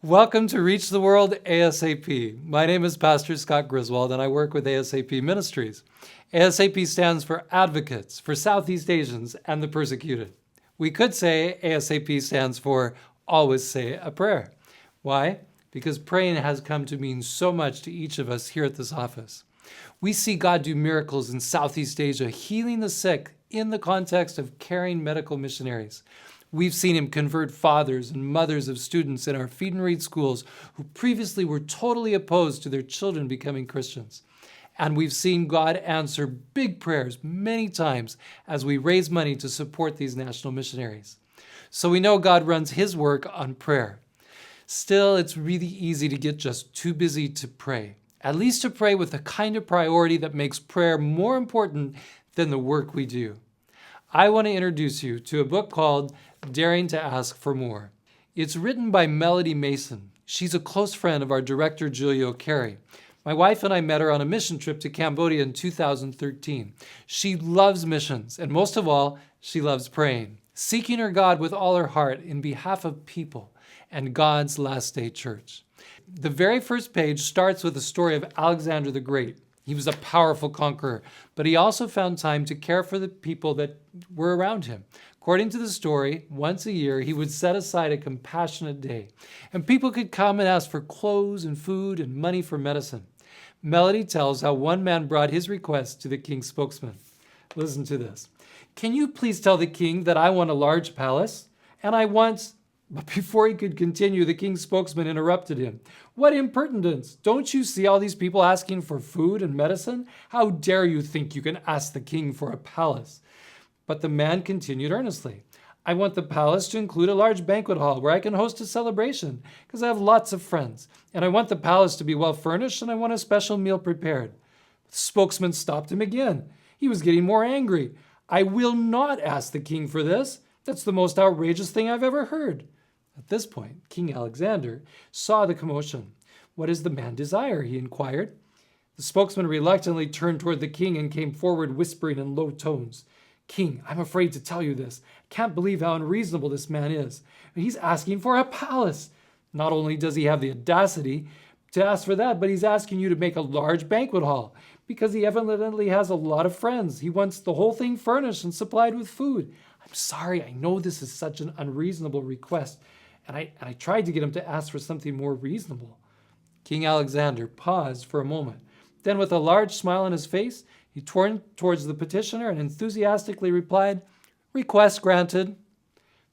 Welcome to Reach the World A.S.A.P. My name is Pastor Scott Griswold, and I work with A.S.A.P Ministries. A.S.A.P stands for Advocates for Southeast Asians and the Persecuted. We could say A.S.A.P stands for Always Say a Prayer. Why? Because praying has come to mean so much to each of us here at this office. We see God do miracles in Southeast Asia, healing the sick in the context of caring medical missionaries. We've seen him convert fathers and mothers of students in our feed and read schools who previously were totally opposed to their children becoming Christians. And we've seen God answer big prayers many times as we raise money to support these national missionaries. So we know God runs his work on prayer. Still, it's really easy to get just too busy to pray, at least to pray with the kind of priority that makes prayer more important than the work we do. I want to introduce you to a book called Daring to Ask for More. It's written by Melody Mason. She's a close friend of our director, Julia O'Carey. My wife and I met her on a mission trip to Cambodia in 2013. She loves missions, and most of all, she loves praying, seeking her God with all her heart in behalf of people and God's last day church. The very first page starts with the story of Alexander the Great. He was a powerful conqueror, but he also found time to care for the people that were around him. According to the story, once a year, he would set aside a compassionate day, and people could come and ask for clothes and food and money for medicine. Melody tells how one man brought his request to the king's spokesman. Listen to this. "Can you please tell the king that I want a large palace? And I want..." But before he could continue, the king's spokesman interrupted him. "What impertinence! Don't you see all these people asking for food and medicine? How dare you think you can ask the king for a palace?" But the man continued earnestly. "I want the palace to include a large banquet hall where I can host a celebration, because I have lots of friends. And I want the palace to be well furnished, and I want a special meal prepared." The spokesman stopped him again. He was getting more angry. "I will not ask the king for this. That's the most outrageous thing I've ever heard." At this point, King Alexander saw the commotion. "What does the man desire?" he inquired. The spokesman reluctantly turned toward the king and came forward whispering in low tones. "King, I'm afraid to tell you this. I can't believe how unreasonable this man is. He's asking for a palace. Not only does he have the audacity to ask for that, but he's asking you to make a large banquet hall because he evidently has a lot of friends. He wants the whole thing furnished and supplied with food. I'm sorry, I know this is such an unreasonable request, and I tried to get him to ask for something more reasonable." King Alexander paused for a moment. Then, with a large smile on his face, he turned towards the petitioner and enthusiastically replied, "Request granted."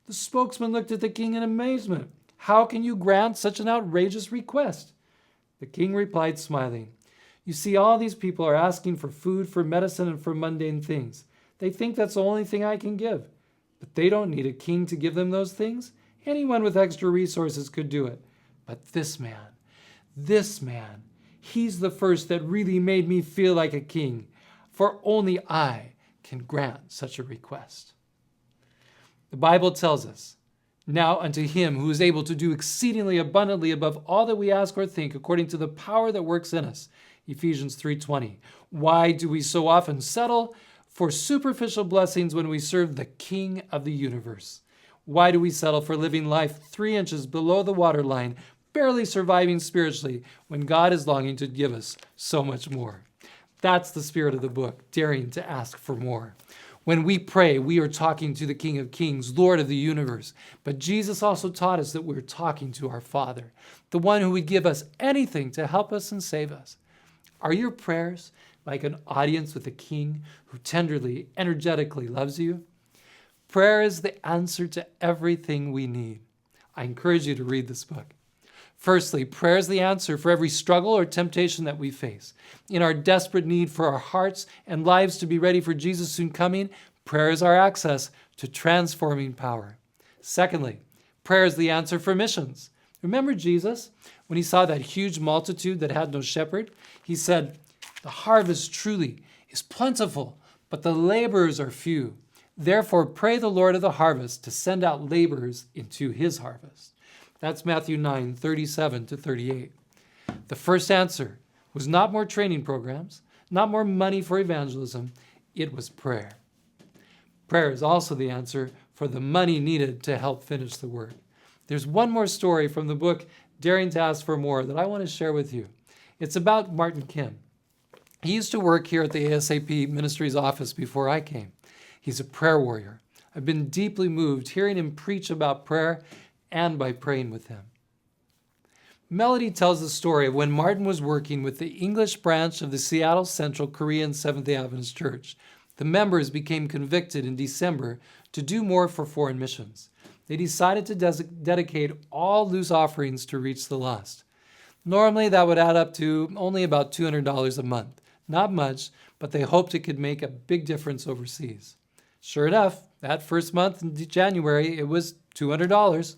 The spokesman looked at the king in amazement. "How can you grant such an outrageous request?" The king replied, smiling, "You see, all these people are asking for food, for medicine, and for mundane things. They think that's the only thing I can give. But they don't need a king to give them those things. Anyone with extra resources could do it. But this man, he's the first that really made me feel like a king, for only I can grant such a request." The Bible tells us, "Now unto him who is able to do exceedingly abundantly above all that we ask or think, according to the power that works in us." Ephesians 3:20. Why do we so often settle for superficial blessings when we serve the King of the universe? Why do we settle for living life 3 inches below the waterline, barely surviving spiritually, when God is longing to give us so much more? That's the spirit of the book, Daring to Ask for More. When we pray, we are talking to the King of Kings, Lord of the universe. But Jesus also taught us that we're talking to our Father, the one who would give us anything to help us and save us. Are your prayers like an audience with a king who tenderly, energetically loves you? Prayer is the answer to everything we need. I encourage you to read this book. Firstly, prayer is the answer for every struggle or temptation that we face. In our desperate need for our hearts and lives to be ready for Jesus' soon coming, prayer is our access to transforming power. Secondly, prayer is the answer for missions. Remember Jesus? When he saw that huge multitude that had no shepherd, he said, "The harvest truly is plentiful, but the laborers are few. Therefore, pray the Lord of the harvest to send out laborers into his harvest." That's Matthew 9:37-38. The first answer was not more training programs, not more money for evangelism. It was prayer. Prayer is also the answer for the money needed to help finish the work. There's one more story from the book daring to ask for more that I want to share with you. It's about Martin Kim. He used to work here at the A.S.A.P Ministries office before I came. He's a prayer warrior. I've been deeply moved hearing him preach about prayer and by praying with him. Melody tells the story of when Martin was working with the English branch of the Seattle Central Korean Seventh-day Adventist Church. The members became convicted in December to do more for foreign missions. They decided to dedicate all loose offerings to reach the lost. Normally, that would add up to only about $200 a month. Not much, but they hoped it could make a big difference overseas. Sure enough, that first month in January, it was $200.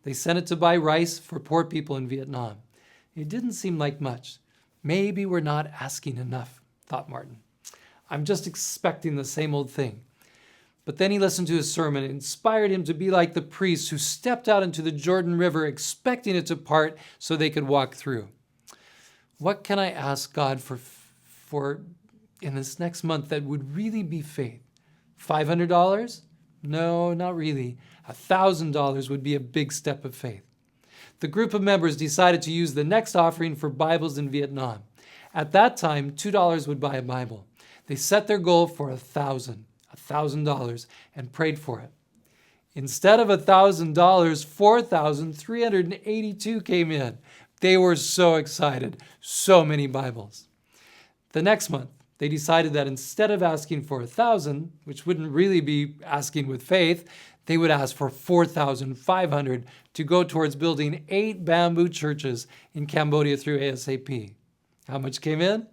They sent it to buy rice for poor people in Vietnam. It didn't seem like much. Maybe we're not asking enough, thought Martin. I'm just expecting the same old thing. But then he listened to his sermon and inspired him to be like the priests who stepped out into the Jordan River expecting it to part so they could walk through. What can I ask God for in this next month that would really be faith? $500? No, not really. $1,000 would be a big step of faith. The group of members decided to use the next offering for Bibles in Vietnam. At that time, $2 would buy a Bible. They set their goal for $1,000, and prayed for it. Instead of $1,000, 4,382 came in. They were so excited. So many Bibles. The next month, they decided that instead of asking for 1,000, which wouldn't really be asking with faith, they would ask for 4,500 to go towards building 8 bamboo churches in Cambodia through A.S.A.P. How much came in?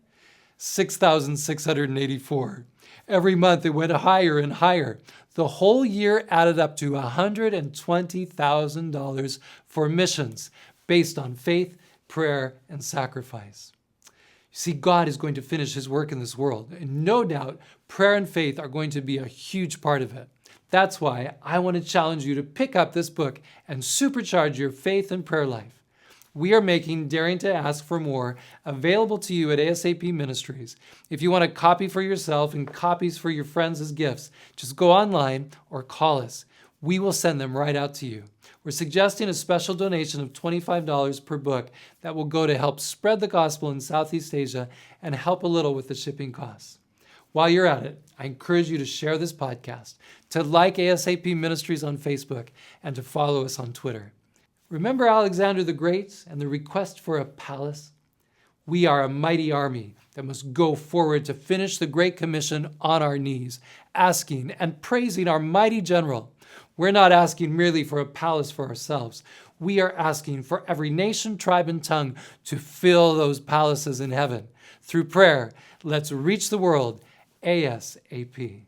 6,684. Every month it went higher and higher. The whole year added up to $120,000 for missions based on faith, prayer, and sacrifice. See, God is going to finish his work in this world, and no doubt prayer and faith are going to be a huge part of it. That's why I want to challenge you to pick up this book and supercharge your faith and prayer life. We are making Daring to Ask for More available to you at A.S.A.P Ministries. If you want a copy for yourself and copies for your friends as gifts, just go online or call us. We will send them right out to you. We're suggesting a special donation of $25 per book that will go to help spread the gospel in Southeast Asia and help a little with the shipping costs. While you're at it, I encourage you to share this podcast, to like A.S.A.P Ministries on Facebook, and to follow us on Twitter. Remember Alexander the Great and the request for a palace? We are a mighty army that must go forward to finish the Great Commission on our knees, asking and praising our mighty general. We're not asking merely for a palace for ourselves. We are asking for every nation, tribe, and tongue to fill those palaces in heaven. Through prayer, let's reach the world. A.S.A.P.